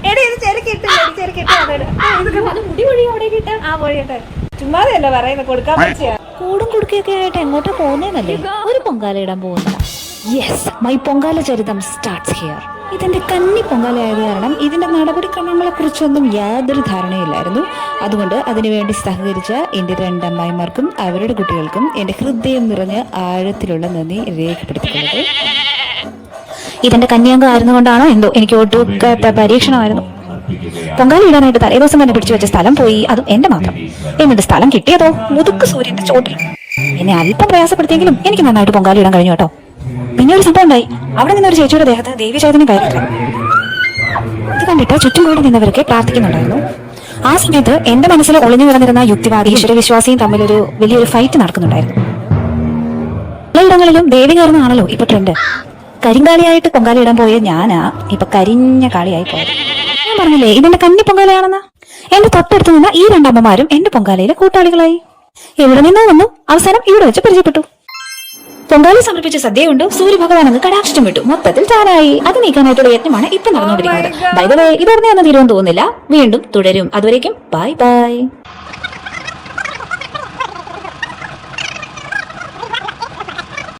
എടി ഇത് ചുമ്മാതല്ല പറയുന്നത് കൊടുക്കാൻ പറ്റിയ കൂടും കുടുക്കൊക്കെ ആയിട്ട് എങ്ങോട്ടാ പോകുന്നേന്നല്ലേ ഒരു പൊങ്കാല ഇടാൻ പോകുന്നതാ. Yes, my Pongala Charitham starts here. ഇതെന്റെ കന്നി പൊങ്കാലയായത് കാരണം ഇതിന്റെ നടപടിക്രമങ്ങളെ കുറിച്ചൊന്നും യാതൊരു ധാരണയില്ലായിരുന്നു. അതുകൊണ്ട് അതിനുവേണ്ടി സഹകരിച്ച എന്റെ രണ്ടമ്മായിമാർക്കും അവരുടെ കുട്ടികൾക്കും എന്റെ ഹൃദയം നിറഞ്ഞ ആഴത്തിലുള്ള നന്ദി രേഖപ്പെടുത്തിയിട്ടുള്ളത്. ഇതെന്റെ കന്യാംഗം ആയിരുന്നുകൊണ്ടാണോ എന്തോ എനിക്ക് ഒട്ടുക്കാത്ത പരീക്ഷണമായിരുന്നു. പൊങ്കാല ഇടാനായിട്ട് തലേദിവസം തന്നെ പിടിച്ചു വെച്ച സ്ഥലം പോയി, അതും എന്റെ മാത്രം. എന്നിട്ട് സ്ഥലം കിട്ടിയതോ മുതുക്ക് സൂര്യന്റെ ചോട്ടിൽ. എന്നെ അല്പം പ്രയാസപ്പെടുത്തിയെങ്കിലും എനിക്ക് നന്നായിട്ട് പൊങ്കാല ഇടാൻ കഴിഞ്ഞു കേട്ടോ. പിന്നെ ഒരു സംഭവം ഉണ്ടായി. അവിടെ നിന്നൊരു ചേച്ചിയുടെ ദേഹത്ത് ദേവി ചൈതന്യം കയറിയില്ല. ഇത് കണ്ടിട്ട് ചുറ്റും കൂടി നിന്നവരൊക്കെ പ്രാർത്ഥിക്കുന്നുണ്ടായിരുന്നു. ആ സമയത്ത് എന്റെ മനസ്സിൽ ഒളിഞ്ഞു കിടന്നിരുന്ന യുക്തിവാദി ഈശ്വരവിശ്വാസിയും തമ്മിലൊരു വലിയൊരു ഫൈറ്റ് നടക്കുന്നുണ്ടായിരുന്നു. പലയിടങ്ങളിലും ദേവി കയറുന്നതാണല്ലോ ഇപ്പൊ ട്രെൻഡ്. കരിങ്കാളിയായിട്ട് പൊങ്കാല ഇടാൻ പോയ ഞാനാ ഇപ്പൊ കരിഞ്ഞ കാളിയായി പോയത്. ഞാൻ പറഞ്ഞില്ലേ ഇതെന്റെ കന്നി പൊങ്കാലയാണെന്ന്. എന്റെ തൊട്ടടുത്ത് നിന്ന് ഈ രണ്ടമ്മമാരും എന്റെ പൊങ്കാലയിലെ കൂട്ടാളികളായി. എവിടെ നിന്നോ വന്നു, അവസാനം ഇവിടെ വെച്ച് പരിചയപ്പെട്ടു. പൊങ്കാല സമർപ്പിച്ച സദ്യയുണ്ട്. സൂര്യഭഗവാൻ അങ്ങ് കടാക്ഷിച്ചും വിട്ടു. മൊത്തത്തിൽ ചാരായി. അത് നീക്കാനായിട്ടുള്ള യത്നമാണ് ഇപ്പൊ നടന്നുകൊണ്ടിരിക്കുന്നത്. ബൈ ദ വേ, ഇതോടെ തീരുമെന്ന് തോന്നുന്നില്ല. വീണ്ടും തുടരും. അതുവരേക്കും ബൈ ബൈ.